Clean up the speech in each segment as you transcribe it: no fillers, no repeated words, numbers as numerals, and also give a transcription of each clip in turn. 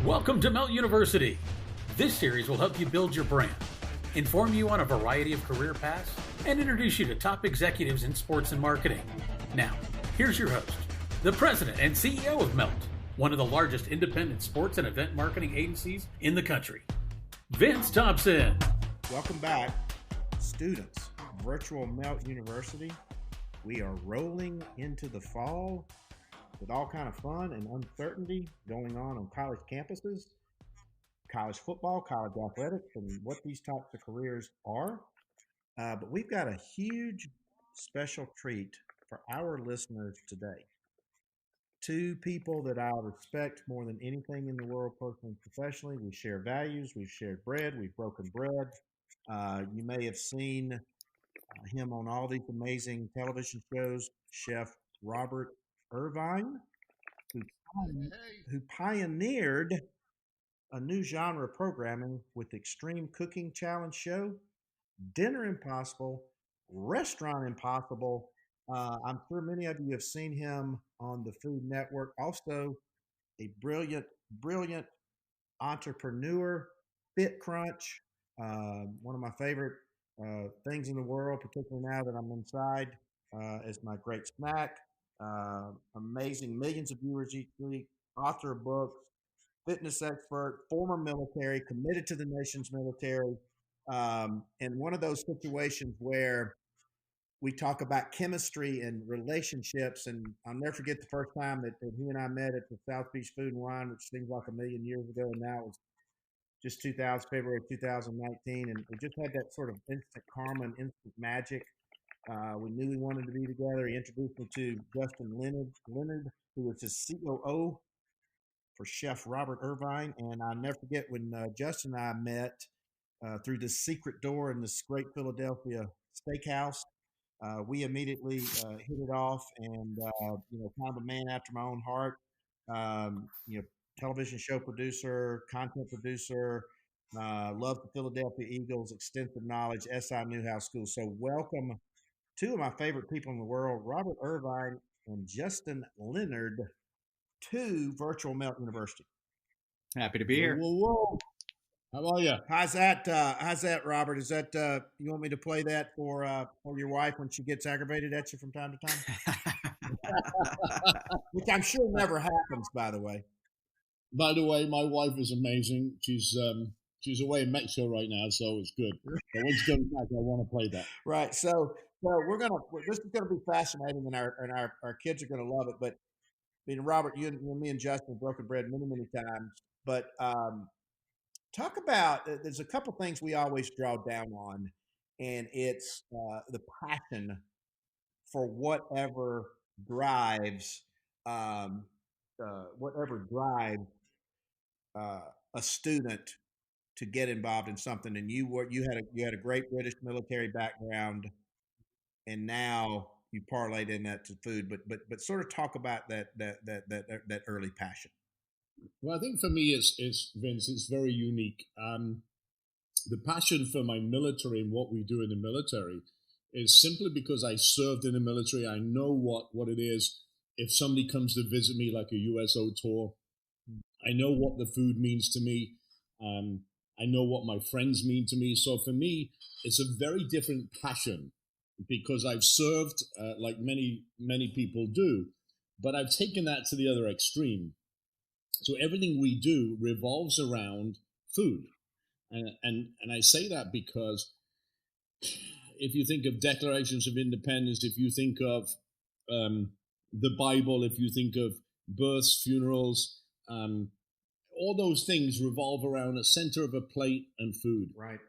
Welcome to Melt University. This series will help you build your brand, inform you on a variety of career paths, and introduce you to top executives in sports and marketing. Now, here's your host, the president and CEO of Melt, one of the largest independent sports and event marketing agencies in the country, Vince Thompson. Welcome back, students. Virtual Melt University. We are rolling into the fall with all kind of fun and uncertainty going on college campuses, college football, college athletics, and what these types of careers are. But we've got a huge special treat for our listeners today. Two people that I respect more than anything in the world, personally and professionally. We share values, we've shared bread, we've broken bread. You may have seen him on all these amazing television shows, Chef Robert Irvine, who pioneered a new genre of programming with Extreme Cooking Challenge Show, Dinner Impossible, Restaurant Impossible. I'm sure many of you have seen him on the Food Network. Also, a brilliant entrepreneur, Fit Crunch, one of my favorite things in the world, particularly now that I'm inside, is my great snack. Amazing, millions of viewers each week, author of books, fitness expert, former military, committed to the nation's military, and one of those situations where we talk about chemistry and relationships. And I'll never forget the first time that he and I met at the South Beach Food and Wine, which seems like a million years ago, and now it was just February 2019, and we just had that sort of instant karma and instant magic. We knew we wanted to be together. He introduced me to Justin Leonard, who was his COO for Chef Robert Irvine. And I'll never forget when Justin and I met through this secret door in this great Philadelphia steakhouse. We immediately hit it off, and kind of a man after my own heart. Television show producer, content producer, loved the Philadelphia Eagles, extensive knowledge, SI Newhouse School. So welcome two of my favorite people in the world, Robert Irvine and Justin Leonard, to Virtual Melt University. Happy to be here. Whoa. How are you? How's that, Robert? Is that you want me to play that for your wife when she gets aggravated at you from time to time? Which I'm sure never happens, by the way. By the way, my wife is amazing. She's away in Mexico right now, so it's good. But when she comes back, I want to play that. Right. So this is gonna be fascinating, and our kids are gonna love it. But Robert, you and me and Justin have broken bread many times. But talk about there's a couple things we always draw down on, and it's the passion for whatever drives a student to get involved in something. And you had a great British military background, and now you parlayed in that to food. But sort of talk about that early passion. Well, I think for me, it's Vince. It's very unique. The passion for my military and what we do in the military is simply because I served in the military. I know what it is. If somebody comes to visit me, like a USO tour, I know what the food means to me. I know what my friends mean to me. So for me, it's a very different passion because I've served like many people do, but I've taken that to the other extreme. So everything we do revolves around food. And I say that because if you think of declarations of independence, if you think of the Bible, if you think of births, funerals, all those things revolve around a center of a plate and food. Right.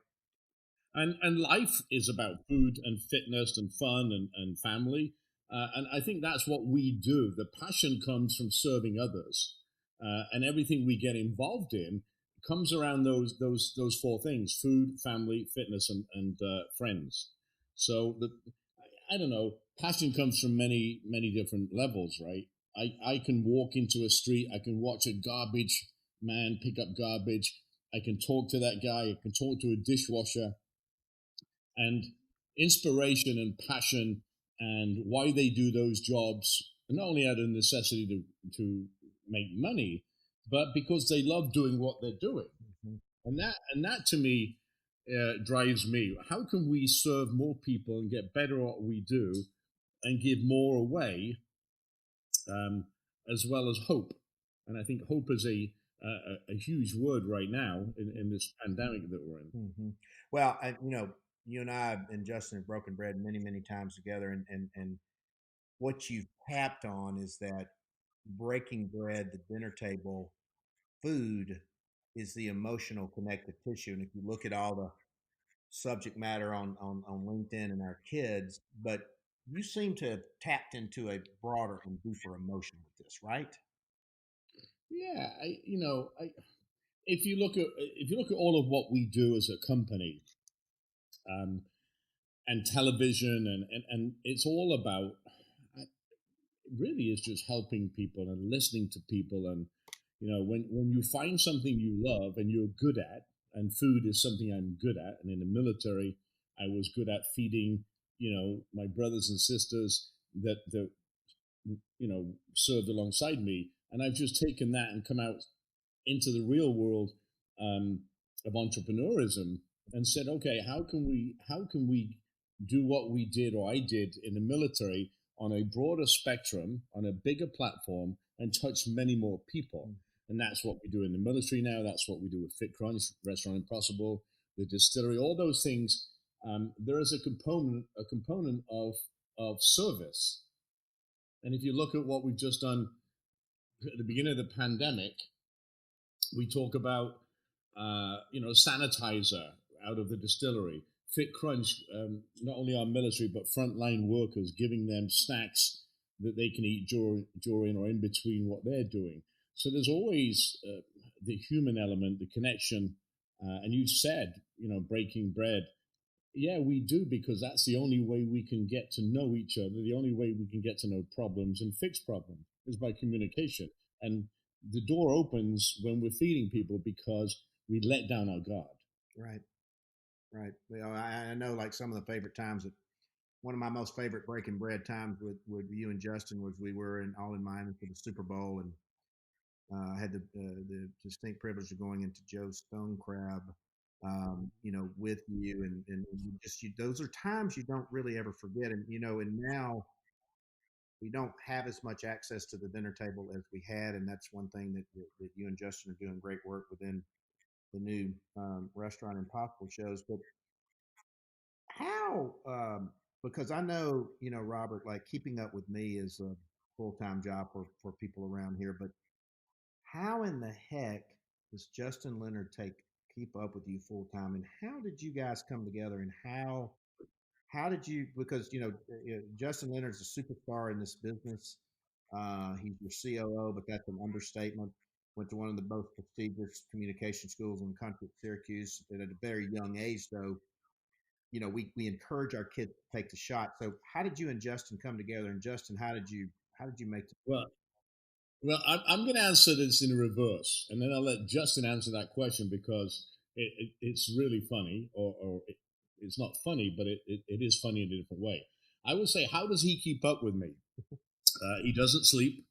And life is about food and fitness and fun and family. And I think that's what we do. The passion comes from serving others. And everything we get involved in comes around those four things: food, family, fitness, and friends. So I don't know, passion comes from many different levels, right? I can walk into a street, I can watch a garbage man pick up garbage, I can talk to that guy, I can talk to a dishwasher, and inspiration and passion and why they do those jobs, not only out of necessity to make money, but because they love doing what they're doing. Mm-hmm. And that to me drives me. How can we serve more people and get better at what we do and give more away, um, as well as hope? And I think hope is a huge word right now in this pandemic that we're in. Mm-hmm. Well, you and I and Justin have broken bread many, many times together, and what you've tapped on is that breaking bread, the dinner table, food is the emotional connective tissue. And if you look at all the subject matter on LinkedIn and our kids, but you seem to have tapped into a broader and deeper emotion with this, right? Yeah, if you look at all of what we do as a company, um, and television, and it's all about, really is just helping people and listening to people. And when you find something you love and you're good at, and food is something I'm good at, and in the military I was good at feeding my brothers and sisters that served alongside me, and I've just taken that and come out into the real world, um, of entrepreneurism, and said, okay, how can we do what we did or I did in the military on a broader spectrum, on a bigger platform, and touch many more people? And that's what we do in the military now. That's what we do with FitCrunch, Restaurant Impossible, the distillery, all those things. There is a component of service. And if you look at what we've just done at the beginning of the pandemic, we talk about sanitizer out of the distillery. FitCrunch, not only our military but frontline workers, giving them snacks that they can eat during or in between what they're doing. So there's always the human element, the connection, and you said, breaking bread. Yeah, we do, because that's the only way we can get to know each other. The only way we can get to know problems and fix problems is by communication. And the door opens when we're feeding people because we let down our guard. Right, right. Well, I know, like, some of the favorite times that one of my most favorite breaking bread times with you and Justin was we were all in Miami for the Super Bowl, and I had the distinct privilege of going into Joe's Stone Crab, with you, and those are times you don't really ever forget. And and now we don't have as much access to the dinner table as we had, and that's one thing that you and Justin are doing great work within the new Restaurant Impossible shows. But how? Because I know, Robert, like, keeping up with me is a full time job for people around here. But how in the heck does Justin Leonard keep up with you full time? And how did you guys come together? And how did you? Because Justin Leonard's a superstar in this business. He's your COO, but that's an understatement. Went to one of the most prestigious communication schools in the country at Syracuse. And at a very young age, though, we encourage our kids to take the shot. So how did you and Justin come together? And Justin, how did you make the Well, I'm going to answer this in reverse, and then I'll let Justin answer that question, because it's really funny, or it's not funny, but it is funny in a different way. I would say, how does he keep up with me? He doesn't sleep.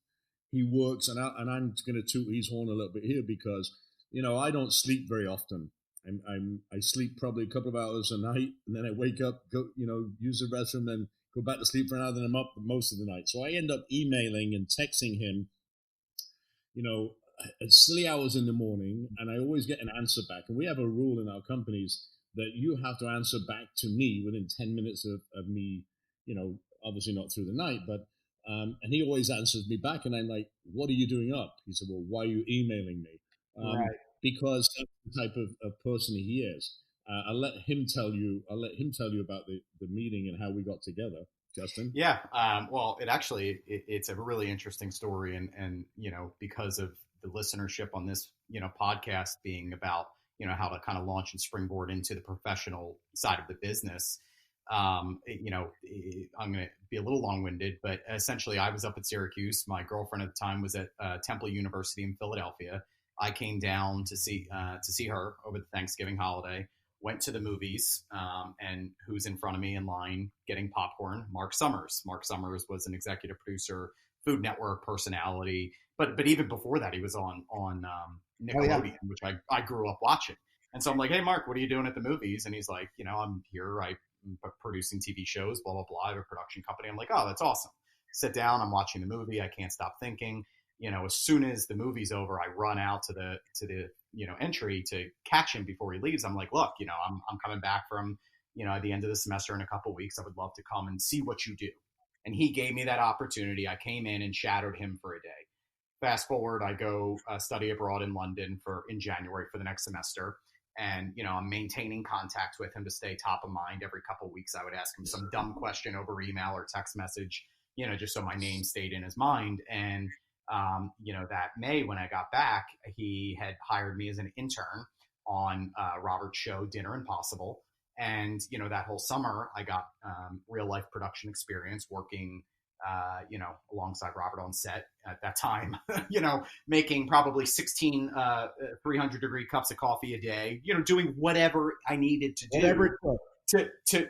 He works, and I'm going to toot his horn a little bit here, because I don't sleep very often. I sleep probably a couple of hours a night, and then I wake up, go use the restroom, and go back to sleep for an hour. Then I'm up most of the night. So I end up emailing and texting him, at silly hours in the morning, and I always get an answer back. And we have a rule in our companies that you have to answer back to me within 10 minutes of me, obviously not through the night, but and he always answers me back, and I'm like, what are you doing up? He said, well, why are you emailing me? right? Because that's the type of person he is. I'll let him tell you about the meeting and how we got together. Justin? Yeah. Well, it's a really interesting story, and because of the listenership on this podcast being about how to kind of launch and springboard into the professional side of the business. I'm going to be a little long-winded, but essentially I was up at Syracuse. My girlfriend at the time was at Temple University in Philadelphia. I came down to see her over the Thanksgiving holiday, went to the movies, and who's in front of me in line getting popcorn? Mark Summers. Mark Summers was an executive producer Food Network personality. But even before that, he was on Nickelodeon, which I grew up watching. And so I'm like, hey, Mark, what are you doing at the movies? And he's like, I'm here. I'm producing TV shows, blah, blah, blah. I have a production company. I'm like, oh, that's awesome. Sit down. I'm watching the movie. I can't stop thinking. As soon as the movie's over, I run out to the entry to catch him before he leaves. I'm like, look, I'm coming back from, at the end of the semester in a couple of weeks. I would love to come and see what you do. And he gave me that opportunity. I came in and shadowed him for a day. Fast forward, I go study abroad in London in January for the next semester. And, I'm maintaining contact with him to stay top of mind. Every couple of weeks, I would ask him some dumb question over email or text message, just so my name stayed in his mind. And, that May when I got back, he had hired me as an intern on Robert's show, Dinner Impossible. And, that whole summer, I got real life production experience working, alongside Robert on set at that time, making probably 16 300-degree cups of coffee a day, doing whatever I needed to do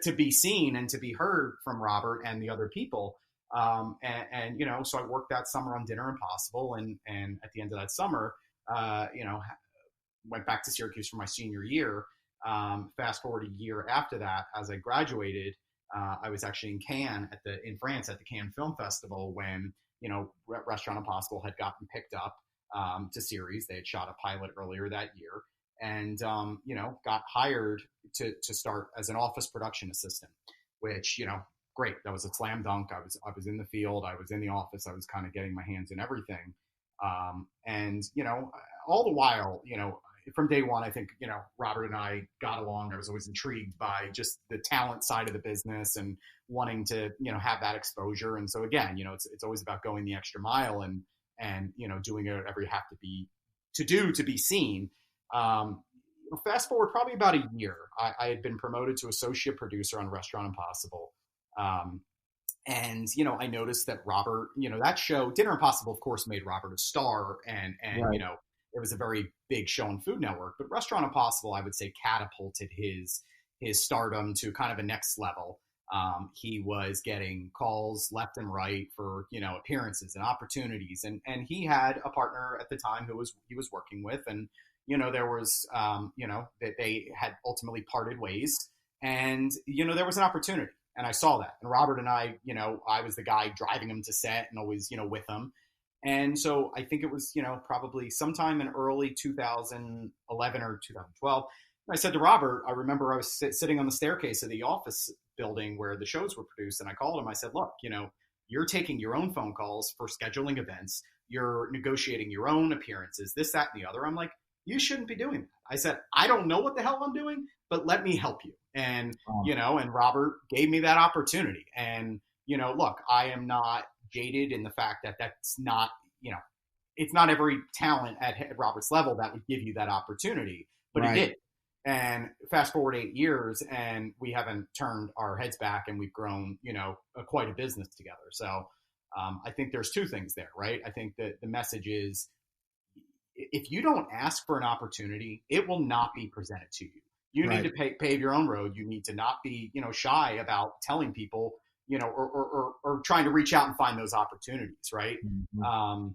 to be seen and to be heard from Robert and the other people. So I worked that summer on Dinner Impossible. And at the end of that summer, went back to Syracuse for my senior year. Fast forward a year after that, as I graduated, I was actually in Cannes in France at the Cannes Film Festival when, Restaurant Impossible had gotten picked up to series. They had shot a pilot earlier that year and, got hired to start as an office production assistant, which, great. That was a slam dunk. I was in the field. I was in the office. I was kind of getting my hands in everything. All the while, from day one, I think, Robert and I got along. I was always intrigued by just the talent side of the business and wanting to, have that exposure. And so again, it's always about going the extra mile and doing whatever you have to be seen. Fast forward probably about a year, I had been promoted to associate producer on Restaurant Impossible. I noticed that Robert, that show, Dinner Impossible, of course, made Robert a star and right. It was a very big show on Food Network, but Restaurant Impossible, I would say, catapulted his stardom to kind of a next level. He was getting calls left and right for, appearances and opportunities. And he had a partner at the time he was working with. And, there was, that they had ultimately parted ways and, there was an opportunity. And I saw that. And Robert and I, I was the guy driving him to set and always, with him. And so I think it was, probably sometime in early 2011 or 2012. I said to Robert, I remember I was sitting on the staircase of the office building where the shows were produced. And I called him. I said, look, you're taking your own phone calls for scheduling events. You're negotiating your own appearances, this, that, and the other. I'm like, you shouldn't be doing that. I said, I don't know what the hell I'm doing, but let me help you. And, and Robert gave me that opportunity. And, look, I am not jaded in the fact that that's not, it's not every talent at Robert's level that would give you that opportunity, but right. He did. And fast forward 8 years and we haven't turned our heads back and we've grown, quite a business together. So I think there's two things there, right? I think that the message is if you don't ask for an opportunity, it will not be presented to you. You right. need to pave your own road. You need to not be, shy about telling people, or trying to reach out and find those opportunities, right? Mm-hmm.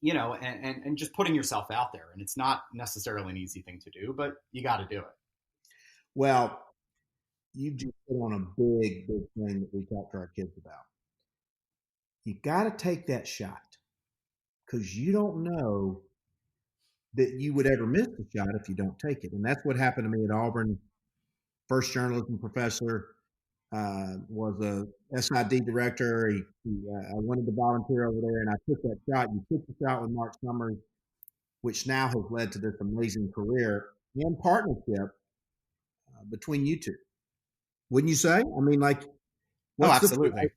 And just putting yourself out there. And it's not necessarily an easy thing to do, but you got to do it. Well, you just put on a big, big thing that we talk to our kids about. You got to take that shot because you don't know that you would ever miss the shot if you don't take it. And that's what happened to me at Auburn. First journalism professor, was a SID director. I wanted to volunteer over there, and I took that shot. You took the shot with Mark Summers, which now has led to this amazing career and partnership between you two. Wouldn't you say? I mean, like, absolutely.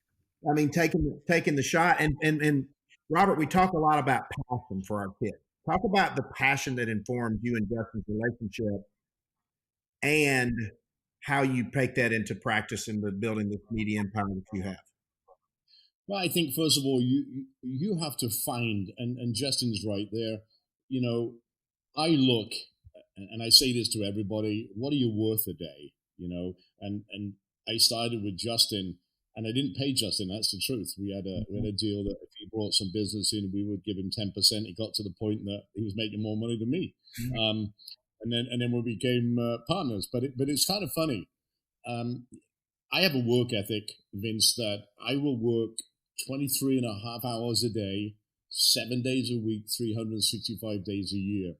Taking the shot, and Robert, we talk a lot about passion for our kids. Talk about the passion that informs you and Justin's relationship, and how you take that into practice in the building this media empire that you have. Well, I think, first of all, you have to find, and Justin's right there, I look, and I say this to everybody, what are you worth a day? And I started with Justin, and I didn't pay Justin, that's the truth. We had a deal that if he brought some business in, we would give him 10%. It got to the point that he was making more money than me. And then we became partners. But it's kind of funny. I have a work ethic, Vince, that I will work 23 and a half hours a day, 7 days a week, 365 days a year.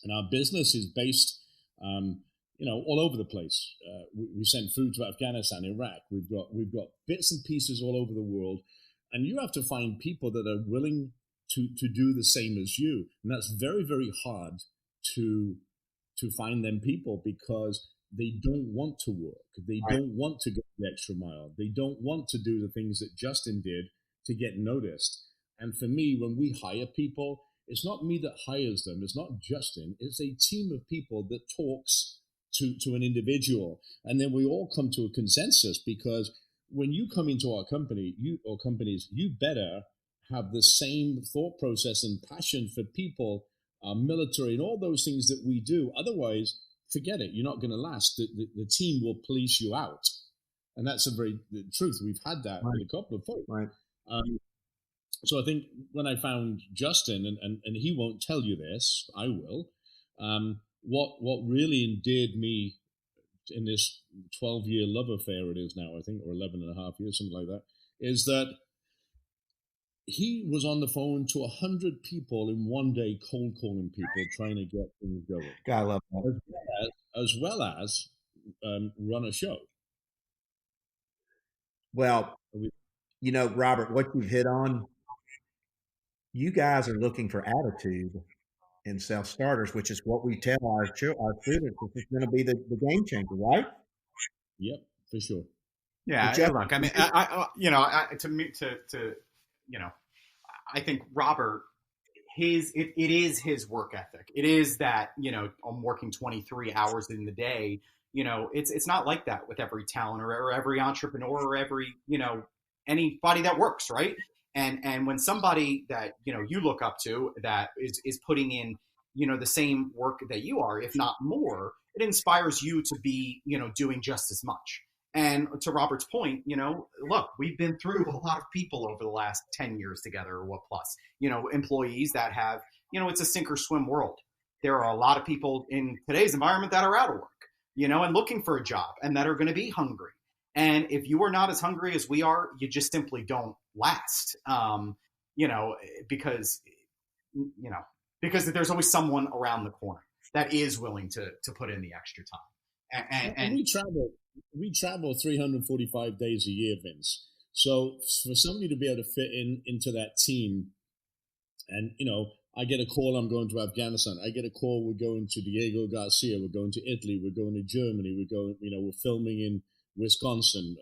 And our business is based, all over the place. We send food to Afghanistan, Iraq. We've got bits and pieces all over the world. And you have to find people that are willing to do the same as you. And that's very, very hard to find them people, because they don't want to work. They don't want to go the extra mile. They don't want to do the things that Justin did to get noticed. And for me, when we hire people, it's not me that hires them. It's not Justin. It's a team of people that talks to an individual. And then we all come to a consensus, because when you come into our company, companies, you better have the same thought process and passion for people, military, and all those things that we do. Otherwise, forget it. You're not going to last. The team will police you out. And that's the truth. We've had that with a couple of folks. Right. So I think when I found Justin, and he won't tell you this, I will, what really endeared me in this 12-year love affair it is now, I think, or 11 and a half years, something like that, is that he was on the phone to 100 people in one day, cold calling people, trying to get things going. God, I love that. As well as run a show. Well, Robert, what you've hit on, you guys are looking for attitude in self-starters, which is what we tell our students. This is going to be the game changer, right? Yep, for sure. Yeah, look, I mean, I think Robert, it is his work ethic. It is that, I'm working 23 hours in the day. It's not like that with every talent or every entrepreneur or every, anybody that works, right? And when somebody that, you look up to that is putting in, the same work that you are, if not more, it inspires you to be, doing just as much. And to Robert's point, look, we've been through a lot of people over the last 10 years together, or what plus, employees that have, it's a sink or swim world. There are a lot of people in today's environment that are out of work, and looking for a job, and that are going to be hungry. And if you are not as hungry as we are, you just simply don't last, because there's always someone around the corner that is willing to put in the extra time. And we travel 345 days a year, Vince. So for somebody to be able to fit into that team, and, I get a call, I'm going to Afghanistan. I get a call, we're going to Diego Garcia. We're going to Italy. We're going to Germany. We're filming in Wisconsin,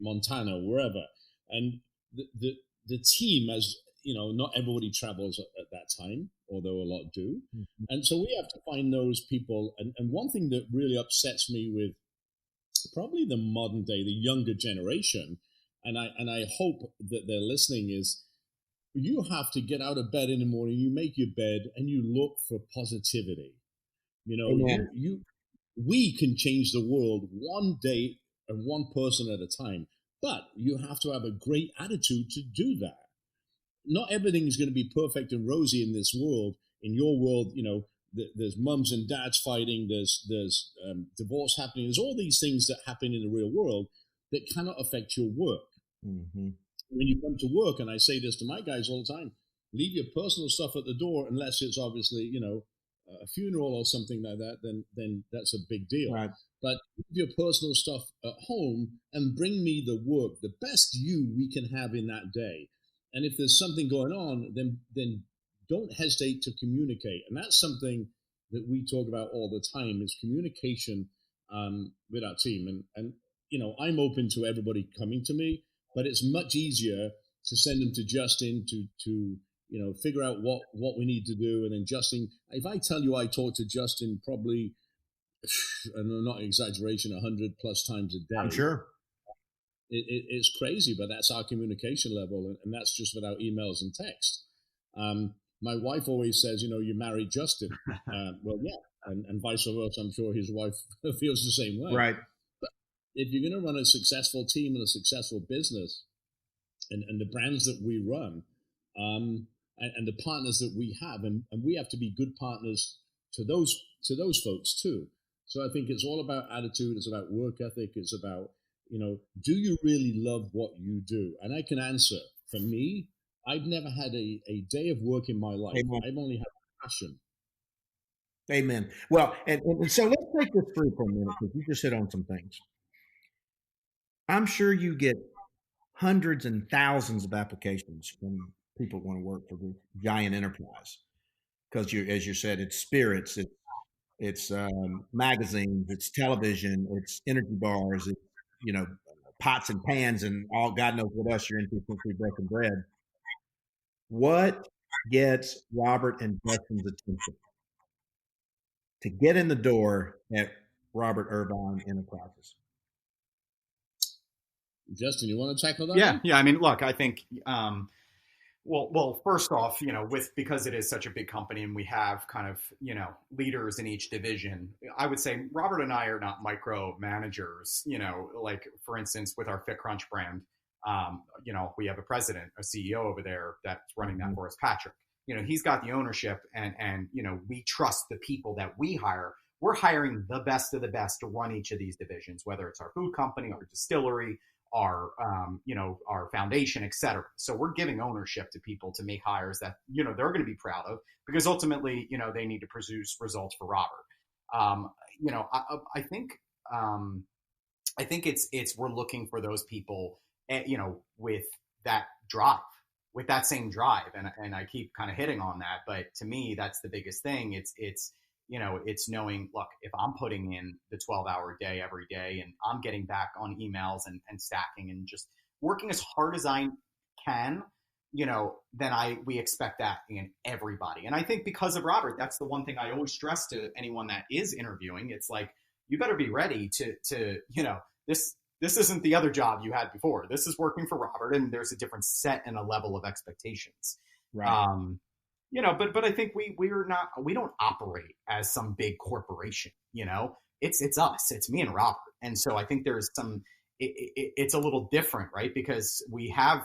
Montana, wherever. And the team, as not everybody travels at that time, although a lot do. Mm-hmm. And so we have to find those people. And one thing that really upsets me with probably the modern day, the younger generation, and I hope that they're listening, is you have to get out of bed in the morning, you make your bed, and you look for positivity. We can change the world one day and one person at a time, but you have to have a great attitude to do that. Not everything is going to be perfect and rosy in this world. In your world, there's mums and dads fighting, there's divorce happening, there's all these things that happen in the real world that cannot affect your work. Mm-hmm. When you come to work, and I say this to my guys all the time, leave your personal stuff at the door, unless it's obviously, a funeral or something like that, then that's a big deal. Right. But leave your personal stuff at home and bring me the work, the best you we can have in that day. And if there's something going on, then don't hesitate to communicate. And that's something that we talk about all the time, is communication with our team. And I'm open to everybody coming to me, but it's much easier to send them to Justin to figure out what we need to do. And then Justin, if I tell you I talk to Justin probably, and not exaggeration, 100 plus times a day. I'm sure. It's crazy, but that's our communication level, and that's just without emails and text. My wife always says, you married Justin. Well, yeah, and vice versa. I'm sure his wife feels the same way. Right. But if you're going to run a successful team and a successful business, and the brands that we run, and the partners that we have, and we have to be good partners to those folks too. So I think it's all about attitude. It's about work ethic. It's about, do you really love what you do? And I can answer, for me, I've never had a day of work in my life. Amen. I've only had passion. Amen. Well, and so let's take this through for a minute, because you just hit on some things. I'm sure you get hundreds and thousands of applications from people who want to work for the giant enterprise, because as you said, it's spirits, it's magazines, it's television, it's energy bars, it's pots and pans, and all God knows what else you're into since we've broken bread. What gets Robert and Justin's attention to get in the door at Robert Irvine Enterprises? Justin, you want to tackle that? Yeah. I mean, look, I think, well, first off, because it is such a big company and we have kind of, leaders in each division, I would say Robert and I are not micro managers, like for instance, with our FitCrunch brand, we have a president, a CEO over there that's running that for us, Patrick. He's got the ownership and we trust the people that we hire. We're hiring the best of the best to run each of these divisions, whether it's our food company, our distillery, our foundation, et cetera. So we're giving ownership to people to make hires that, they're going to be proud of, because ultimately, they need to produce results for Robert. I think it's we're looking for those people, with that drive, with that same drive. And I keep kind of hitting on that, but to me, that's the biggest thing. It's knowing, look, if I'm putting in the 12-hour day every day and I'm getting back on emails and stacking and just working as hard as I can, then we expect that in everybody. And I think because of Robert, that's the one thing I always stress to anyone that is interviewing. It's like, you better be ready to this isn't the other job you had before. This is working for Robert, and there's a different set and a level of expectations. Right. But I think we don't operate as some big corporation, it's us, it's me and Robert. And so I think there's it's a little different, right? Because we have,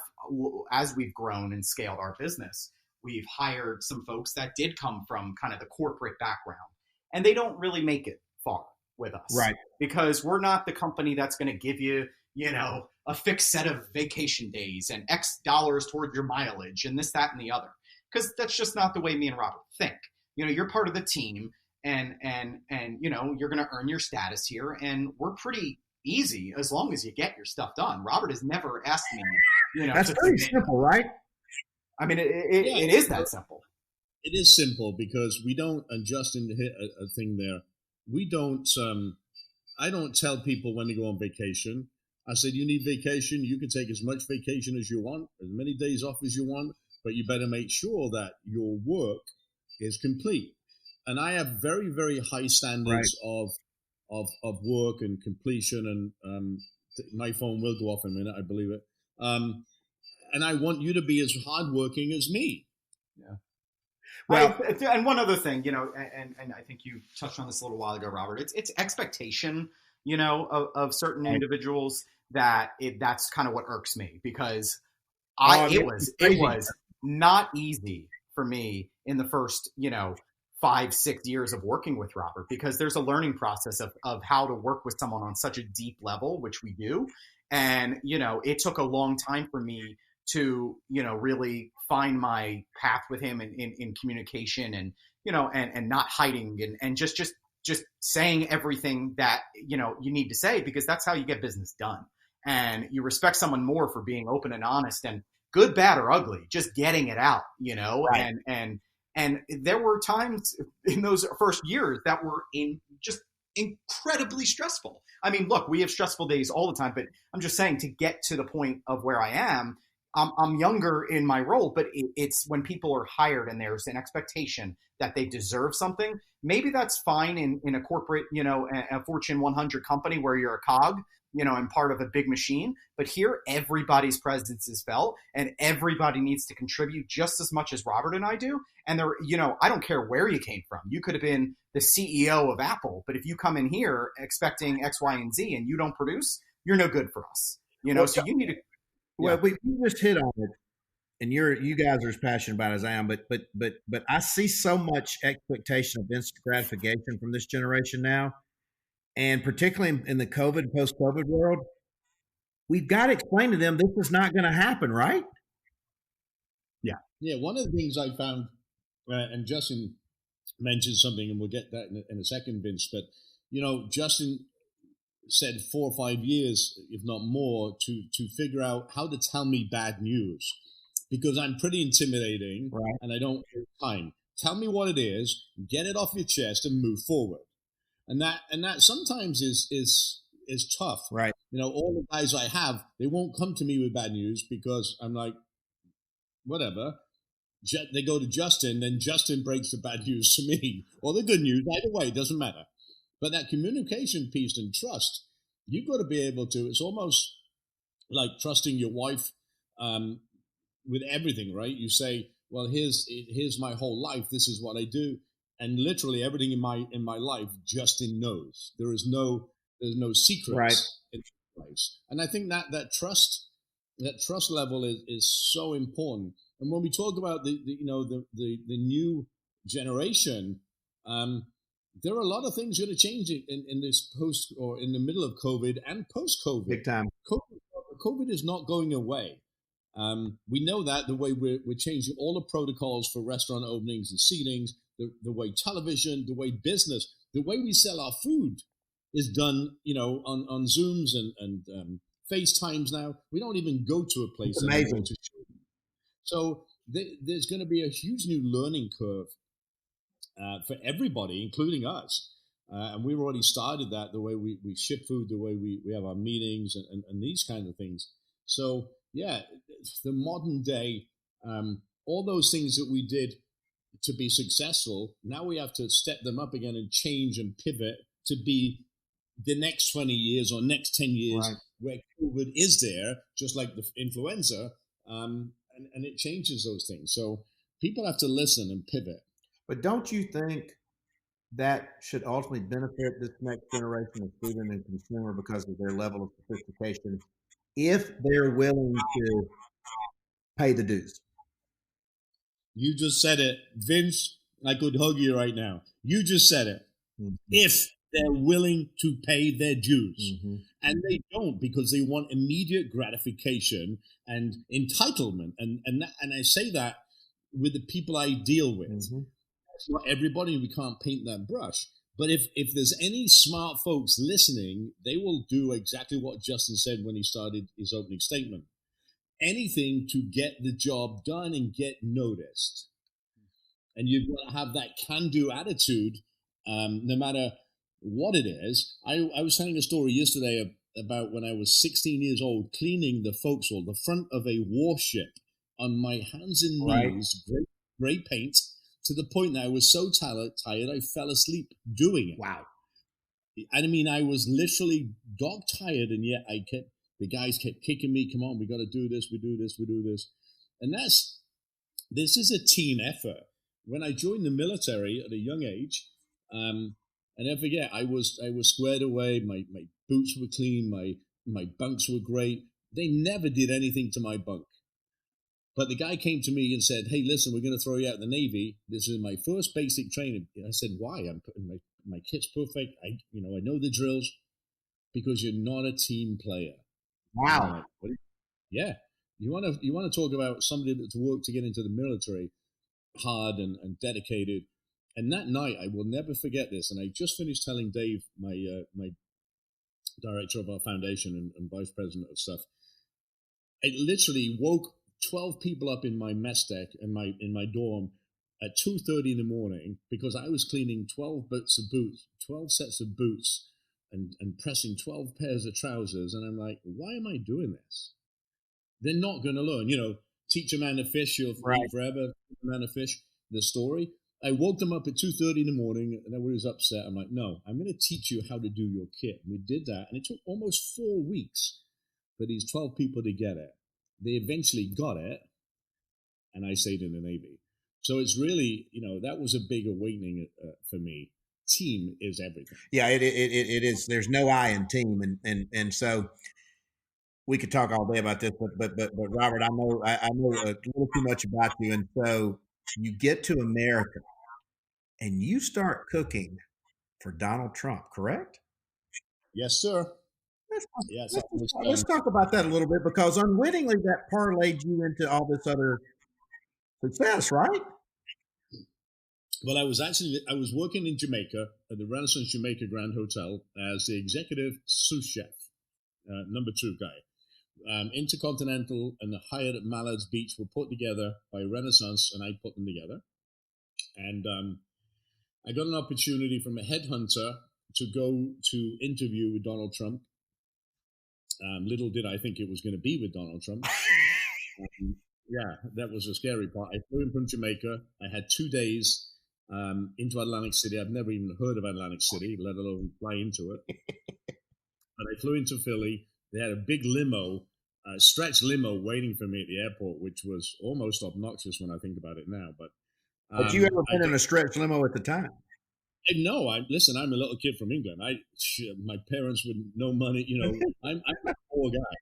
as we've grown and scaled our business, we've hired some folks that did come from kind of the corporate background, and they don't really make it far with us. Right. Because we're not the company that's going to give you, a fixed set of vacation days and X dollars towards your mileage and this, that, and the other. Because that's just not the way me and Robert think. You're part of the team, and you're going to earn your status here, and we're pretty easy as long as you get your stuff done. Robert has never asked me, that's pretty simple, right? I mean, it is that simple. It is simple, because we don't, and Justin hit a thing there. We don't, I don't tell people when to go on vacation. I said, you need vacation. You can take as much vacation as you want, as many days off as you want, but you better make sure that your work is complete. And I have very, very high standards of work and completion. And my phone will go off in a minute, I believe it. And I want you to be as hardworking as me. Yeah. Well, and one other thing, and I think you touched on this a little while ago, Robert. It's expectation, of certain individuals that's kind of what irks me, because it was not easy for me in the first, 5-6 years of working with Robert, because there's a learning process of how to work with someone on such a deep level, which we do. And, it took a long time for me to, really find my path with him in communication and, and not hiding and just saying everything that, you need to say, because that's how you get business done. And you respect someone more for being open and honest, and good, bad, or ugly, just getting it out, Right. And there were times in those first years that were just incredibly stressful. I mean, look, we have stressful days all the time, but I'm just saying, to get to the point of where I am, I'm younger in my role, but it's when people are hired and there's an expectation that they deserve something. Maybe that's fine in a corporate, a Fortune 100 company where you're a cog, and part of a big machine. But here, everybody's presence is felt, and everybody needs to contribute just as much as Robert and I do. And there, I don't care where you came from. You could have been the CEO of Apple, but if you come in here expecting X, Y, and Z and you don't produce, you're no good for us. So you need to. Well, we just hit on it, and you guys are as passionate about it as I am. But I see so much expectation of instant gratification from this generation now, and particularly in the COVID post COVID world, we've got to explain to them this is not going to happen, right? Yeah. One of the things I found, and Justin mentioned something, and we'll get that in a second, Vince. But Justin said 4 or 5 years, if not more, to figure out how to tell me bad news, because I'm pretty intimidating, right, and I don't have time. Tell me what it is, get it off your chest, and move forward. And that sometimes is tough. right. All the guys I have, they won't come to me with bad news because I'm like, whatever. They go to Justin, then Justin breaks the bad news to me, or the good news. Either way, it doesn't matter. But that communication piece and trust, you've got to be able to. It's almost like trusting your wife with everything, right? You say, "Well, here's my whole life. This is what I do," and literally everything in my life, Justin knows. There's no secrets right. in place, and I think that trust level is so important. And when we talk about the new generation, there are a lot of things going to change in this post, or in the middle of COVID and post-COVID. Big time. COVID is not going away. We know that the way we're changing all the protocols for restaurant openings and seatings, the way television, the way business, the way we sell our food is done, on Zooms and FaceTimes now. We don't even go to a place anymore to show. So there's going to be a huge new learning curve for everybody, including us. And we've already started that, the way we ship food, the way we have our meetings and these kind of things. So, yeah, the modern day, all those things that we did to be successful, now we have to step them up again and change and pivot to be the next 20 years or next 10 years, right, where COVID is there, just like the influenza, and it changes those things. So people have to listen and pivot. But don't you think that should ultimately benefit this next generation of student and consumer because of their level of sophistication, if they're willing to pay the dues? You just said it, Vince. I could hug you right now. You just said it. Mm-hmm. If they're willing to pay their dues. Mm-hmm. And they don't, because they want immediate gratification and entitlement. And I say that with the people I deal with. Mm-hmm. It's not everybody, we can't paint that brush. But if there's any smart folks listening, they will do exactly what Justin said when he started his opening statement. Anything to get the job done and get noticed. And you've got to have that can-do attitude, no matter what it is. I was telling a story yesterday about when I was 16 years old, cleaning the forecastle, the front of a warship, on my hands and knees, right, gray paint, to the point that I was so tired I fell asleep doing it. Wow. I mean, I was literally dog tired, and yet the guys kept kicking me, come on, we got to do this, we do this, we do this. And this is a team effort. When I joined the military at a young age, I never forget, I was squared away, my boots were clean, my bunks were great. They never did anything to my bunk. But the guy came to me and said, hey, listen, we're going to throw you out of the Navy. This is my first basic training. I said, why? I'm putting my kit's perfect. I know the drills. Because you're not a team player. Wow. Like, yeah. You want to talk about somebody that's worked to get into the military, hard and dedicated. And that night, I will never forget this. And I just finished telling Dave, my director of our foundation and vice president of stuff, I literally woke 12 people up in my mess deck in my dorm at 2:30 in the morning because I was cleaning 12 sets of boots and pressing 12 pairs of trousers. And I'm like, why am I doing this? They're not going to learn. Teach a man to fish, you'll live forever. Teach a man to fish, the story. I woke them up at 2:30 in the morning, and everybody was upset. I'm like, no, I'm going to teach you how to do your kit. And we did that, and it took almost 4 weeks for these 12 people to get it. They eventually got it, and I stayed in the Navy. So it's really, that was a big awakening for me. Team is everything. Yeah, it is. There's no I in team, and so we could talk all day about this, but Robert, I know a little too much about you, and so you get to America and you start cooking for Donald Trump, correct? Yes, sir. Let's, Yes, let's talk about that a little bit, because unwittingly that parlayed you into all this other success, right? Well, I was working in Jamaica at the Renaissance Jamaica Grand Hotel as the executive sous chef, number 2 guy. Intercontinental and the Hyatt at Mallards Beach were put together by Renaissance, and I put them together. And I got an opportunity from a headhunter to go to interview with Donald Trump. Little did I think it was going to be with Donald Trump. Yeah, that was a scary part. I flew in from Jamaica. I had 2 days into Atlantic City. I've never even heard of Atlantic City, let alone fly into it. But I flew into Philly. They had a big limo, stretch limo, waiting for me at the airport, which was almost obnoxious when I think about it now. But had you ever been in a stretch limo at the time? No, listen, I'm a little kid from England. My parents with no money, I'm a poor guy.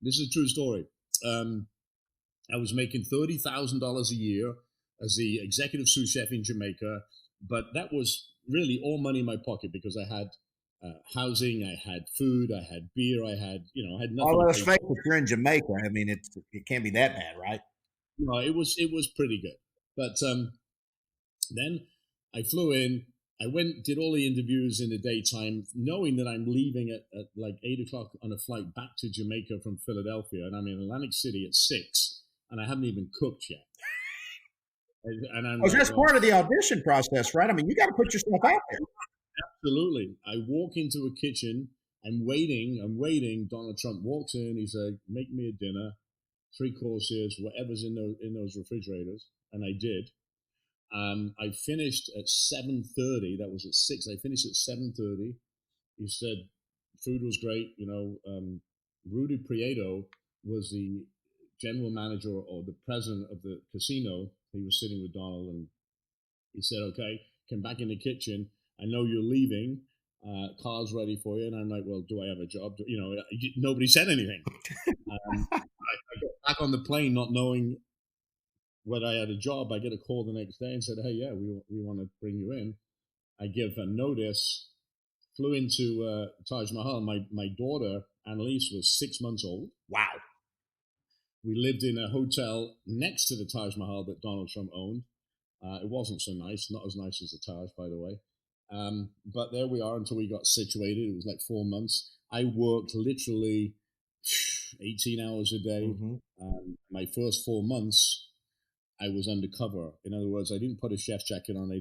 This is a true story. I was making $30,000 a year as the executive sous chef in Jamaica, but that was really all money in my pocket because I had housing, I had food, I had beer, I had nothing. Oh, let's face it, you're in Jamaica. I mean, it can't be that bad, right? No, it was pretty good. But then I flew in. I did all the interviews in the daytime, knowing that I'm leaving at like 8 o'clock on a flight back to Jamaica from Philadelphia, and I'm in Atlantic City at 6, and I haven't even cooked yet. And I'm that's part of the audition process, right? I mean, you got to put yourself out there. Absolutely. I walk into a kitchen. I'm waiting. Donald Trump walks in. He said, "Make me a dinner, 3 courses, whatever's in those refrigerators," and I did. I finished at 7:30. That was at 6. I finished at 7:30. He said, food was great. Rudy Prieto was the general manager or the president of the casino. He was sitting with Donald, and he said, "Okay, come back in the kitchen. I know you're leaving. Car's ready for you." And I'm like, "Well, do I have a job?" Nobody said anything. I got back on the plane not knowing whether I had a job. I get a call the next day and said, "Hey, yeah, we want to bring you in." I give a notice, flew into Taj Mahal. My daughter, Annalise, was 6 months old. Wow. We lived in a hotel next to the Taj Mahal that Donald Trump owned. It wasn't so nice, not as nice as the Taj, by the way. But there we are until we got situated. It was like 4 months. I worked literally 18 hours a day. Mm-hmm. My first 4 months, I was undercover. In other words, I didn't put a chef's jacket on. I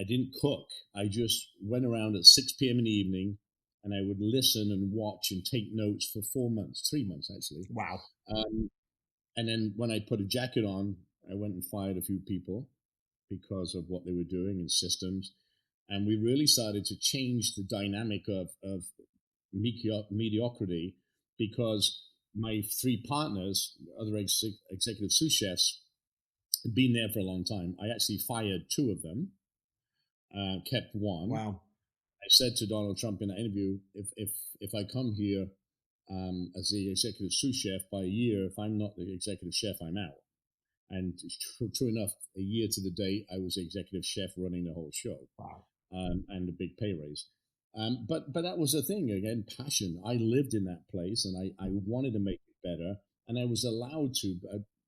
didn't cook. I just went around at 6 p.m. in the evening, and I would listen and watch and take notes for 4 months, 3 months actually. Wow. And then when I put a jacket on, I went and fired a few people because of what they were doing and systems. And we really started to change the dynamic of mediocrity, because my 3 partners, other executive sous chefs, had been there for a long time. I actually fired 2 of them, kept 1. Wow. I said to Donald Trump in that interview, if I come here as the executive sous chef, by a year, if I'm not the executive chef, I'm out. And true enough, a year to the day, I was the executive chef running the whole show. Wow. And a big pay raise. But that was the thing, again, passion. I lived in that place, and I wanted to make it better. And I was allowed to,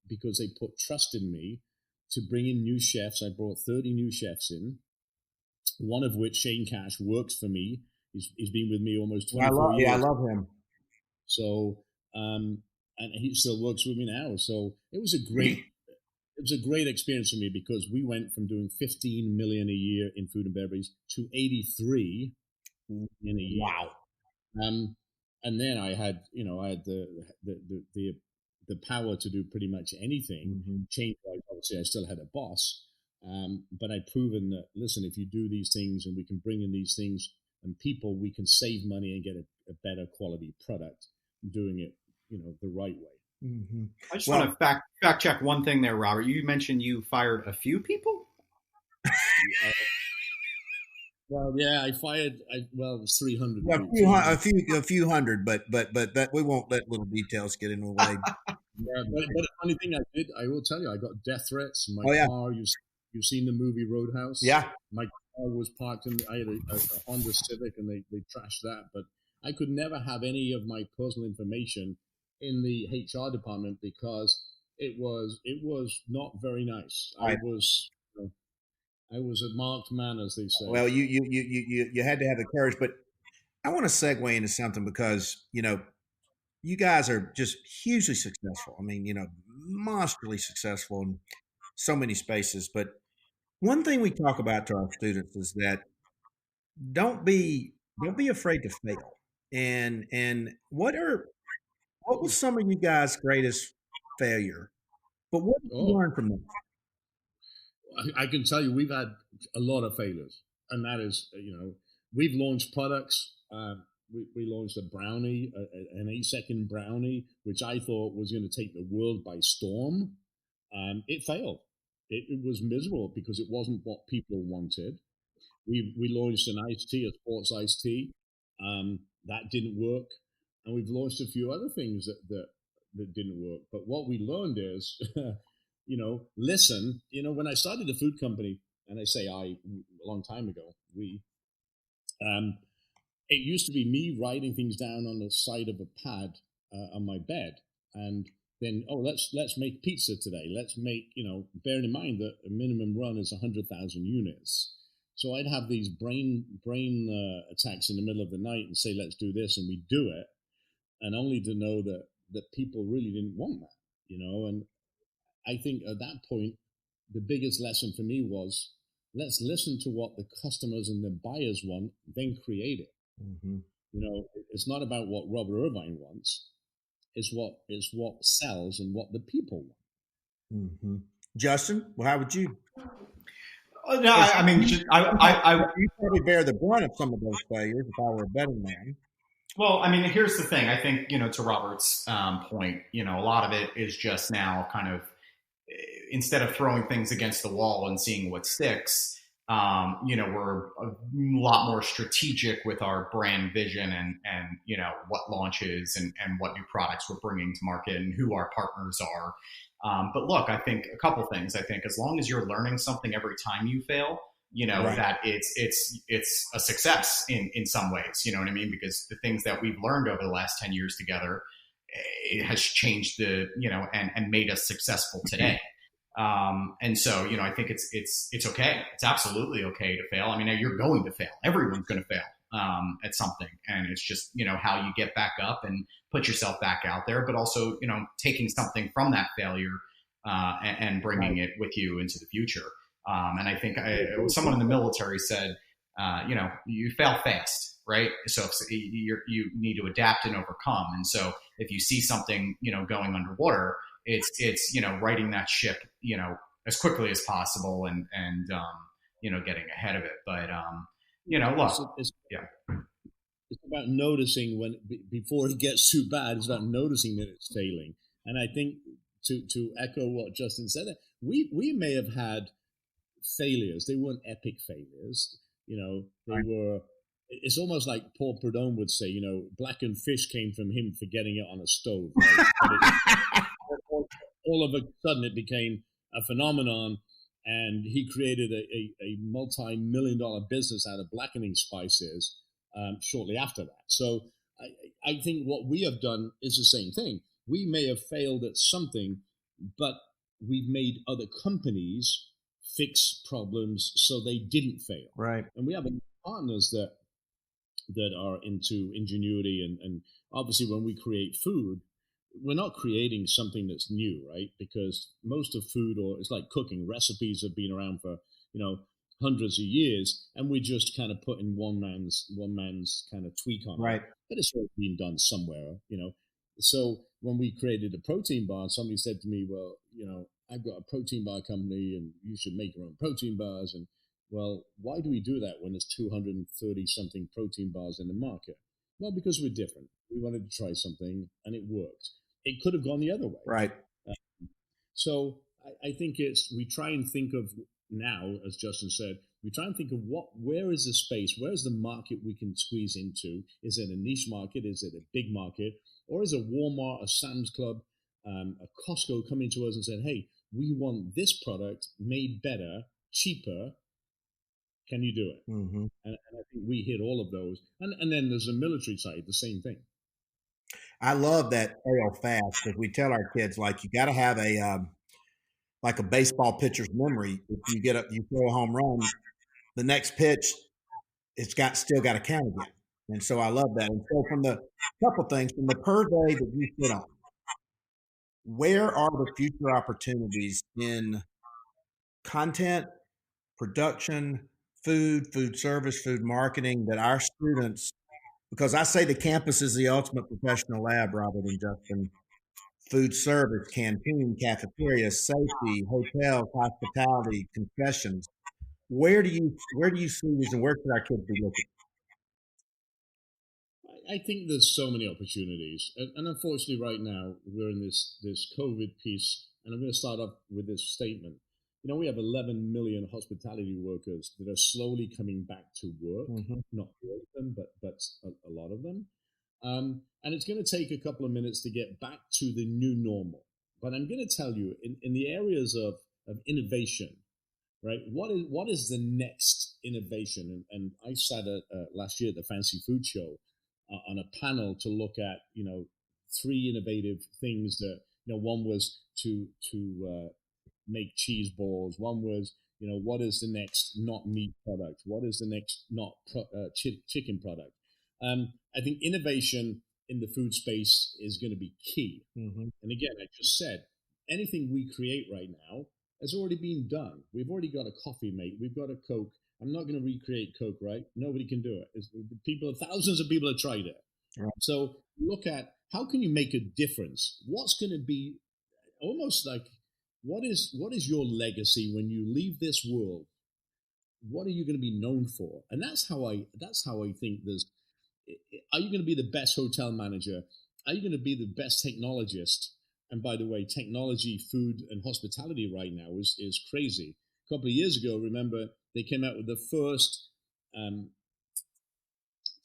because they put trust in me, to bring in new chefs. I brought 30 new chefs in, one of which, Shane Cash, works for me. He's been with me almost 24 years. Yeah, I love him. So, and he still works with me now. So it was a great experience for me, because we went from doing 15 million a year in food and beverage to 83 in a year. Wow. And then I had the power to do pretty much anything. Mm-hmm. Change-wise, obviously, I still had a boss, but I'd proven that, listen, if you do these things and we can bring in these things and people, we can save money and get a better quality product, doing it, the right way. Mm-hmm. I just want to fact check one thing there, Robert. You mentioned you fired a few people? Well, yeah, I fired. Well, it was 300. Yeah, a few hundred, but that we won't let little details get in the way. Yeah, but the funny thing I will tell you, I got death threats. My Oh yeah, car, you've seen the movie Roadhouse? yeah. My car was parked I had a Honda Civic and they trashed that. But I could never have any of my personal information in the HR department because it was not very nice. Right. I was a marked man, as they say. Well, you had to have the courage, but I want to segue into something because you guys are just hugely successful. I mean, monstrally successful in so many spaces. But one thing we talk about to our students is that don't be afraid to fail. And what was some of you guys' greatest failure? But what did you learn from that? I can tell you, we've had a lot of failures, and that is, we've launched products. We launched a brownie, an 8-second brownie, which I thought was going to take the world by storm. It failed. It was miserable because it wasn't what people wanted. We launched an iced tea, a sports iced tea. That didn't work, and we've launched a few other things that didn't work. But what we learned is, listen. When I started the food company, and I say a long time ago, it used to be me writing things down on the side of a pad on my bed, and then let's make pizza today. Let's make bearing in mind that a minimum run is 100,000 units. So I'd have these brain attacks in the middle of the night and say, let's do this, and we do it, and only to know that people really didn't want that, And I think at that point, the biggest lesson for me was, let's listen to what the customers and the buyers want, then create it. Mm-hmm. It's not about what Robert Irvine wants. It's what sells and what the people want. Mm-hmm. Justin, well, how would you? No, I mean, you probably bear the brunt of some of those failures if I were a betting man. Well, I mean, here's the thing. I think, to Robert's point, a lot of it is just now kind of, instead of throwing things against the wall and seeing what sticks, we're a lot more strategic with our brand vision and what launches and what new products we're bringing to market and who our partners are. But look, I think a couple things. I think as long as you're learning something every time you fail, right, that it's a success in some ways, you know what I mean? Because the things that we've learned over the last 10 years together, it has changed and made us successful today. And so, I think it's okay. It's absolutely okay to fail. I mean, you're going to fail. Everyone's going to fail at something. And it's just, how you get back up and put yourself back out there, but also, taking something from that failure and bringing it with you into the future. And I think someone in the military said, you fail fast, right? So you need to adapt and overcome. And so if you see something, going underwater, it's righting that ship, as quickly as possible and getting ahead of it. But, look, it's about noticing before it gets too bad. It's about noticing that it's failing. And I think to echo what Justin said, we may have had failures. They weren't epic failures. They were. It's almost like Paul Prudhomme would say, blackened fish came from him forgetting it on a stove. Right? All of a sudden, it became a phenomenon, and he created a multi-million-dollar business out of blackening spices shortly after that. So I think what we have done is the same thing. We may have failed at something, but we've made other companies fix problems so they didn't fail. Right. And we have partners that are into ingenuity, and obviously when we create food, we're not creating something that's new, right? Because most of food, or it's like cooking, recipes have been around for hundreds of years, and we're just kind of putting one man's kind of tweak on right. it. But it's all being done somewhere, So when we created a protein bar, somebody said to me, well, I've got a protein bar company and you should make your own protein bars. And well, why do we do that when there's 230 something protein bars in the market? Well, because we're different. We wanted to try something and it worked. It could have gone the other way. Right. So I think we try and think of now, as Justin said, we try and think of where is the space, where's the market we can squeeze into? Is it a niche market? Is it a big market? Or is a Walmart, a Sam's Club, a Costco coming to us and saying, hey, we want this product made better, cheaper. Can you do it? Mm-hmm. And I think we hit all of those. And then there's the military side, the same thing. I love that fail fast because we tell our kids, like, you got to have like a baseball pitcher's memory. If you throw a home run, the next pitch, still got to count again. And so I love that. And so from the couple things from the per day that you sit on, where are the future opportunities in content, production, food service, food marketing that our students, because I say the campus is the ultimate professional lab, Robert and Justin, food service, canteen, cafeteria, safety, hotels, hospitality, concessions. Where do you see these, and where should our kids be looking? I think there's so many opportunities, and unfortunately, right now we're in this COVID piece, and I'm going to start off with this statement. You know, we have 11 million hospitality workers that are slowly coming back to work. Mm-hmm. Not all of them, but a lot of them. And it's going to take a couple of minutes to get back to the new normal. But I'm going to tell you, in the areas of innovation, right? What is the next innovation? And I sat last year at the Fancy Food Show on a panel to look at, 3 innovative things that, one was to make cheese balls. One was, what is the next not meat product? What is the next not chicken product? I think innovation in the food space is going to be key. Mm-hmm. And again, I just said, anything we create right now has already been done. We've already got a coffee mate. We've got a Coke. I'm not going to recreate Coke, right? Nobody can do it. Thousands of people have tried it. Right. So look at how can you make a difference? What's going to be almost like, what is your legacy when you leave this world? What are you going to be known for? And that's how I think there's. Are you going to be the best hotel manager? Are you going to be the best technologist? And by the way, technology, food, and hospitality right now is crazy. A couple of years ago, remember, they came out with the first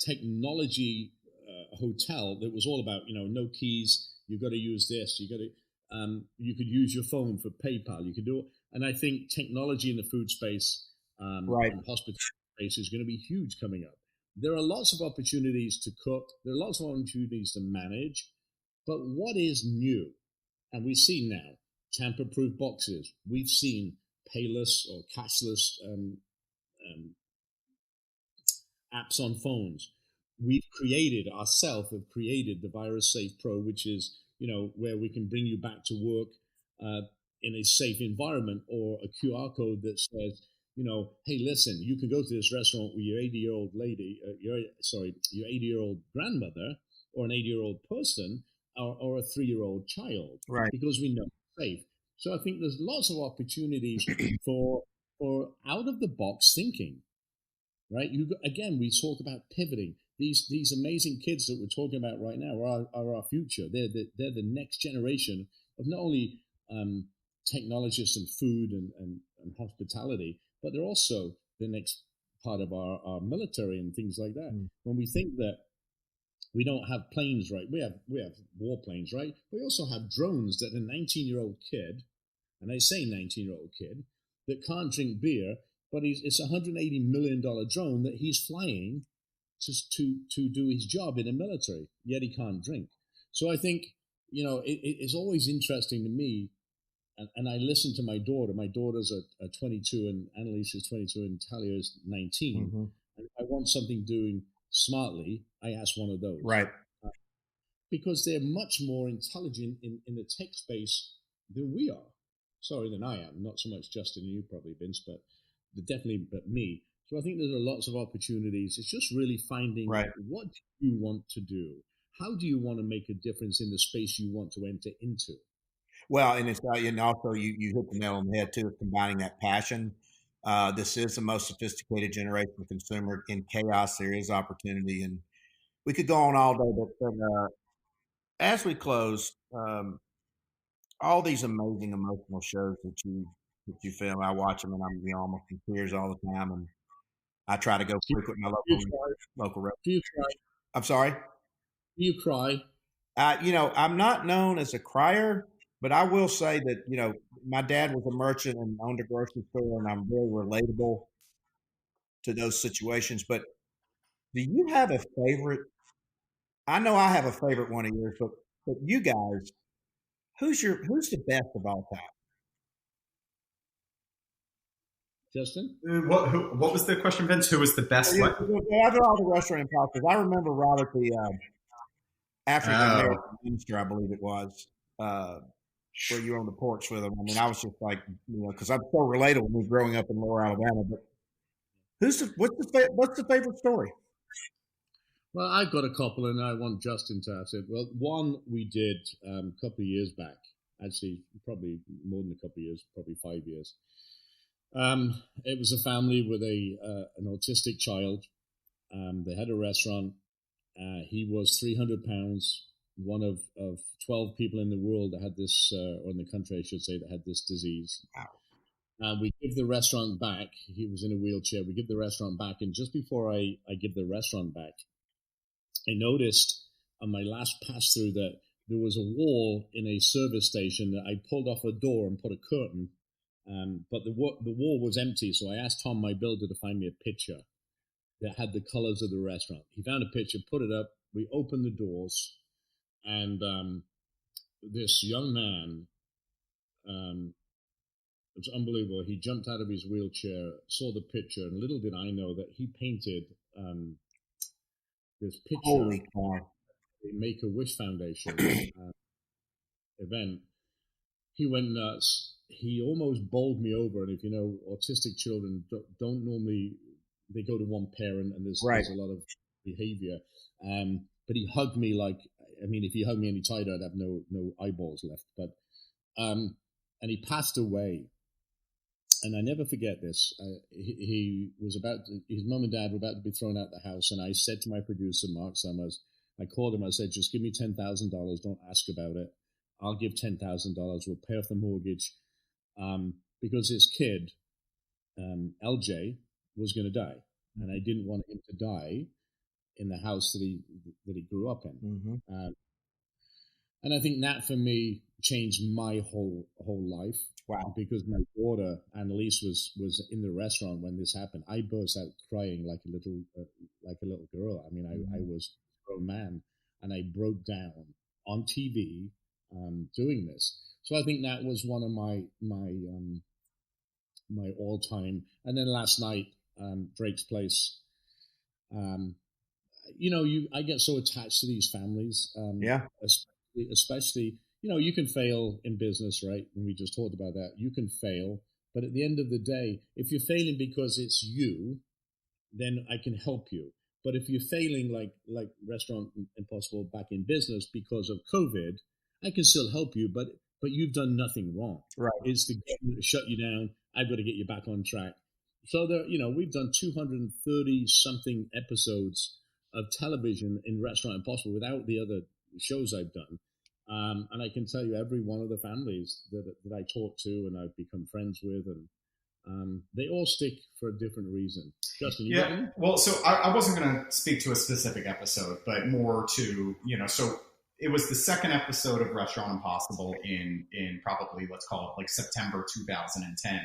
technology hotel that was all about, no keys. You've got to use this. You could use your phone for PayPal. You could do it. And I think technology in the food space right. and hospitality space is going to be huge coming up. There are lots of opportunities to cook. There are lots of opportunities to manage. But what is new? And we see now tamper-proof boxes. We've seen payless or cashless apps on phones. We've created the Virus Safe Pro, which is, where we can bring you back to work in a safe environment, or a QR code that says, hey, listen, you can go to this restaurant with your 80-year-old lady, your 80-year-old grandmother, or an 80-year-old person, or a 3-year-old child, right? Because we know it's safe. So I think there's lots of opportunities for out of the box thinking, right? Again, we talk about pivoting. These amazing kids that we're talking about right now are our future. They're the next generation of not only technologists and food and hospitality, but they're also the next part of our military and things like that. When we think that we don't have planes, right? We have warplanes, right? But we also have drones that a 19-year-old kid, and I say 19-year-old kid, that can't drink beer, but it's a $180 million drone that he's flying to do his job in the military, yet he can't drink. So I think, it's always interesting to me. And I listen to my daughter. My daughters are 22, and Annalise is 22, and Talia is 19. Mm-hmm. And if I want something doing smartly, I ask one of those. Right. Because they're much more intelligent in the tech space than we are. Sorry, than I am. Not so much Justin and you probably, Vince, but me. So I think there's lots of opportunities. It's just really finding what do you want to do? How do you want to make a difference in the space you want to enter into? Well, and it's and also you hit the nail on the head too, combining that passion. This is the most sophisticated generation of consumer. In chaos, there is opportunity, and we could go on all day. But as we close, all these amazing emotional shows that you that you film. I watch them, and I'm almost in tears all the time. And I try to go frequent my local restaurant. Do you cry? I'm sorry. Do you cry? I'm not known as a crier, but I will say that my dad was a merchant and owned a grocery store, and I'm very relatable to those situations. But do you have a favorite? I know I have a favorite one of yours, but you guys, who's the best of all time? Justin? What was the question, Vince? Who was the best? Out of all the restaurant imposters, I remember Robert, the African American minister, I believe it was, where you were on the porch with him. I mean, I was just like, because I'm so relatable with me growing up in Lower Alabama. But what's the favorite story? Well, I've got a couple, and I want Justin to answer it. Well, one we did a couple of years back, actually, probably more than a couple of years, probably 5 years. It was a family with an autistic child. They had a restaurant. He was 300 pounds, one of 12 people in the world that had this, or in the country, I should say, that had this disease. Wow. We give the restaurant back. He was in a wheelchair. We give the restaurant back. And just before I give the restaurant back, I noticed on my last pass through that there was a wall in a service station that I pulled off a door and put a curtain. But the wall was empty, so I asked Tom, my builder, to find me a picture that had the colors of the restaurant. He found a picture, put it up. We opened the doors, and this young man, it was unbelievable. He jumped out of his wheelchair, saw the picture, and little did I know that he painted this picture. Holy cow. The Make-A-Wish Foundation event. He went nuts. He almost bowled me over. And if you know, autistic children don't normally, they go to one parent, and there's a lot of behavior. But he hugged me if he hugged me any tighter, I'd have no eyeballs left. But and he passed away. And I never forget this. He was his mom and dad were about to be thrown out the house. And I said to my producer, Mark Summers, I called him. I said, just give me $10,000. Don't ask about it. I'll give $10,000. We'll pay off the mortgage. Because his kid, LJ, was going to die. And I didn't want him to die in the house that he grew up in. Mm-hmm. And I think that for me changed my whole life. Wow! Because my daughter Annalise was in the restaurant when this happened. I burst out crying like a little girl. I mean, I was a grown man, and I broke down on TV doing this. So I think that was one of my all time. And then last night, Drake's Place. I get so attached to these families. Especially, you can fail in business, right? And we just talked about that. You can fail, but at the end of the day, if you're failing because it's you, then I can help you. But if you're failing like Restaurant Impossible back in business because of COVID, I can still help you, but you've done nothing wrong. Right. It's the government to shut you down. I've got to get you back on track. So we've done 230 something episodes of television in Restaurant Impossible without the other shows I've done. And I can tell you every one of the families that I talk to and I've become friends with, and they all stick for a different reason. Justin, you got any? Well, so I wasn't going to speak to a specific episode, but more to, so it was the second episode of Restaurant Impossible in probably, let's call it like September 2010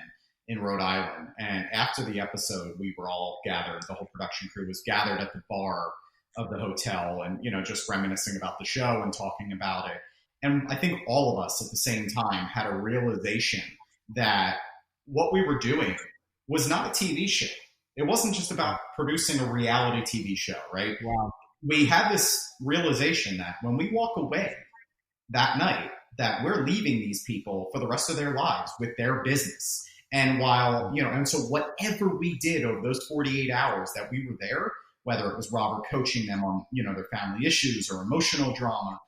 in Rhode Island. And after the episode, we were all gathered, the whole production crew was gathered at the bar of the hotel and, just reminiscing about the show and talking about it. And I think all of us at the same time had a realization that what we were doing was not a TV show. It wasn't just about producing a reality TV show, right? Wow. We had this realization that when we walk away that night, that we're leaving these people for the rest of their lives with their business. And while, and so whatever we did over those 48 hours that we were there, whether it was Robert coaching them on, their family issues or emotional drama,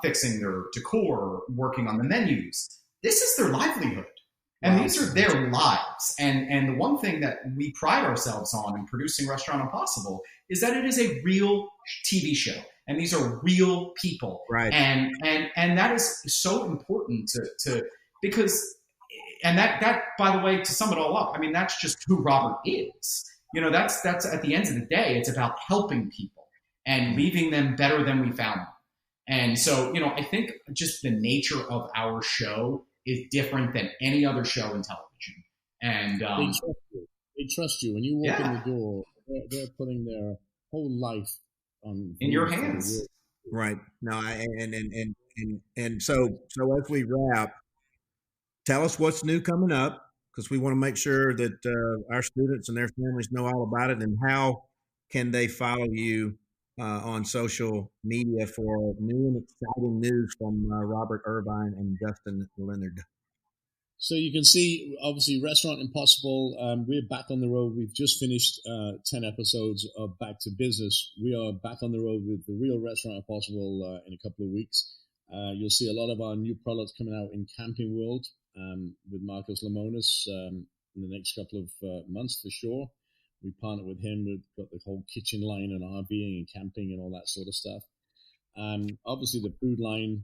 fixing their decor, working on the menus, this is their livelihood. And wow. These are their lives. And the one thing that we pride ourselves on in producing Restaurant Impossible is that it is a real TV show. And these are real people. Right. And that is so important to because and that, by the way, to sum it all up, I mean, that's just who Robert is. That's at the end of the day, it's about helping people and leaving them better than we found them. And so, I think just the nature of our show is different than any other show in television. And they trust you when you walk in the door. They're putting their whole life in your hands. Right. No, and so as we wrap, tell us what's new coming up, because we want to make sure that our students and their families know all about it, and how can they follow you on social media for new and exciting news from Robert Irvine and Justin Leonard. So you can see, obviously, Restaurant Impossible, we're back on the road. We've just finished 10 episodes of Back to Business. We are back on the road with the real Restaurant Impossible in a couple of weeks. You'll see a lot of our new products coming out in Camping World with Marcus Lemonis in the next couple of months for sure. We partnered with him. We've got the whole kitchen line and RVing and camping and all that sort of stuff. Obviously, the food line,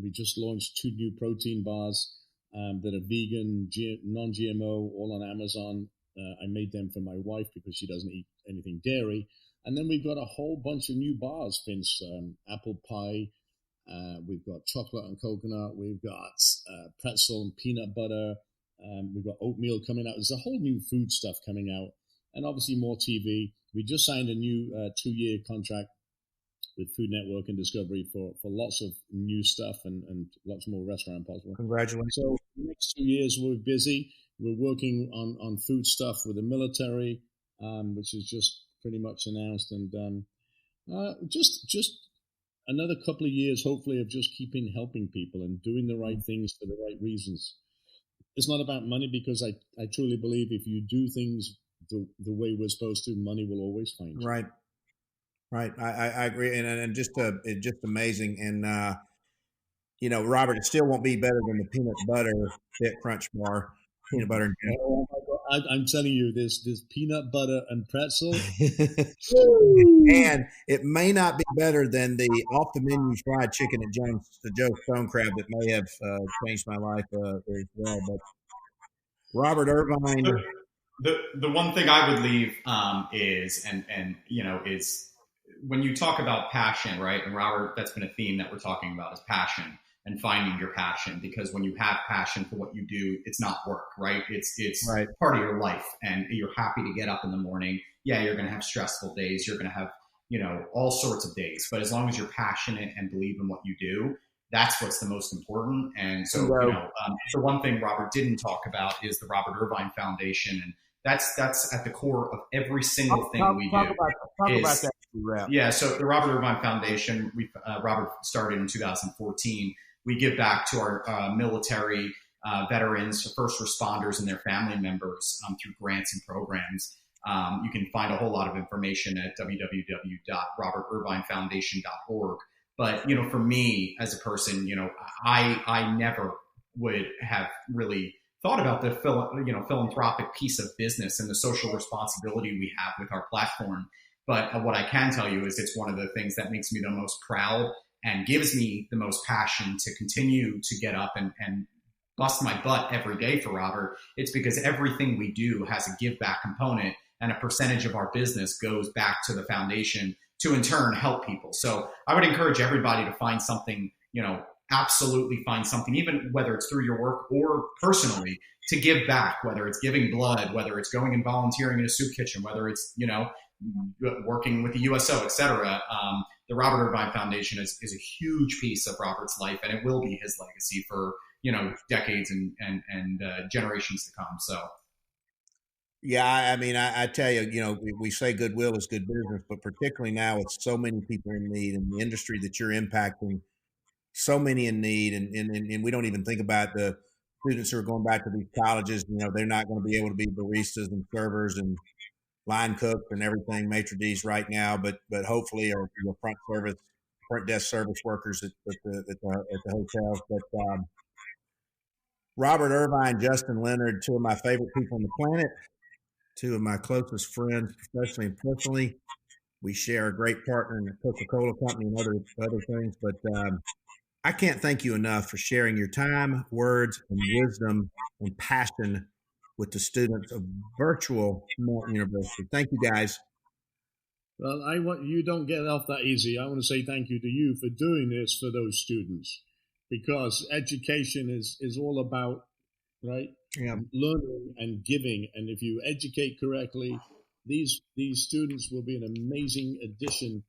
we just launched 2 new protein bars that are vegan, non-GMO, all on Amazon. I made them for my wife because she doesn't eat anything dairy. And then we've got a whole bunch of new bars, Vince. Apple pie. We've got chocolate and coconut. We've got pretzel and peanut butter. We've got oatmeal coming out. There's a whole new food stuff coming out. And obviously more TV. We just signed a new 2-year contract with Food Network and Discovery for lots of new stuff and lots more Restaurant Impossible. Congratulations. So the next 2 years we're busy. We're working on food stuff with the military, which is just pretty much announced. And just another couple of years, hopefully, of just helping people and doing the right things for the right reasons. It's not about money, because I truly believe if you do things the way we're supposed to, money will always find you. Right. I agree. And just amazing. And, Robert, it still won't be better than the peanut butter Fit Crunch bar. Peanut butter and jam. Oh my God. I'm telling you, this peanut butter and pretzel. And it may not be better than the off the menu fried chicken at Joe Stone Crab that may have changed my life as well. But Robert Irvine. The one thing I would leave is when you talk about passion, right? And Robert, that's been a theme that we're talking about, is passion and finding your passion. Because when you have passion for what you do, it's not work, right? It's right. Part of your life, and you're happy to get up in the morning. Yeah, you're going to have stressful days. You're going to have, all sorts of days. But as long as you're passionate and believe in what you do, that's what's the most important. And so, the one thing Robert didn't talk about is the Robert Irvine Foundation, and that's at the core of every single thing we do. Talk about that. Yeah, so the Robert Irvine Foundation, Robert started in 2014. We give back to our military veterans, first responders, and their family members through grants and programs. You can find a whole lot of information at www.robertirvinefoundation.org. But, for me as a person, I never would have really thought about the philanthropic piece of business and the social responsibility we have with our platform. But what I can tell you is it's one of the things that makes me the most proud and gives me the most passion to continue to get up and bust my butt every day for Robert. It's because everything we do has a give back component, and a percentage of our business goes back to the foundation to in turn help people. So I would encourage everybody to find something, absolutely find something, even whether it's through your work or personally, to give back, whether it's giving blood, whether it's going and volunteering in a soup kitchen, whether it's, working with the USO, et cetera. The Robert Irvine Foundation is a huge piece of Robert's life, and it will be his legacy for, decades and generations to come. So. Yeah, I mean, I tell you, we say goodwill is good business, but particularly now with so many people in need, and the industry that you're impacting, so many in need, and we don't even think about the students who are going back to these colleges. They're not going to be able to be baristas and servers and line cooks and everything, maitre d's right now, but hopefully are front desk service workers at the hotels. But Robert Irvine, Justin Leonard, 2 of my favorite people on the planet, 2 of my closest friends, professionally and personally. We share a great partner in the Coca-Cola company and other things. But I can't thank you enough for sharing your time, words, and wisdom and passion with the students of virtual Melt University. Thank you, guys. Well, you don't get off that easy. I want to say thank you to you for doing this for those students, because education is all about, right? Yeah. Learning and giving. And if you educate correctly, these students will be an amazing addition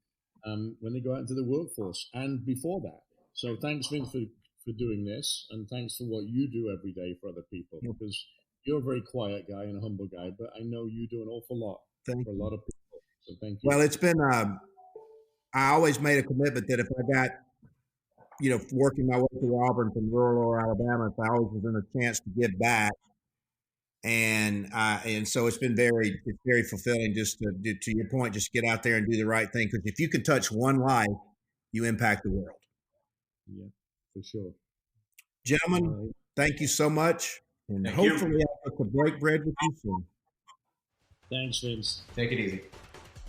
when they go out into the workforce and before that. So thanks, Vince, for doing this, and thanks for what you do every day for other people, because you're a very quiet guy and a humble guy, but I know you do an awful lot for a lot of people. So thank you. Well, it's been, I always made a commitment that if I got, working my way through Auburn from rural Alabama, if I always was in a chance to give back. And so it's been very fulfilling just to your point, just get out there and do the right thing. Because if you can touch one life, you impact the world. Yeah, for sure. Gentlemen, thank you so much. And hopefully I'll get to break bread with you soon. Thanks, Vince. Take it easy.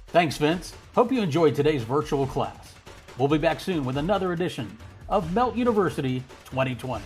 Thanks, Vince. Hope you enjoyed today's virtual class. We'll be back soon with another edition of Melt University 2020.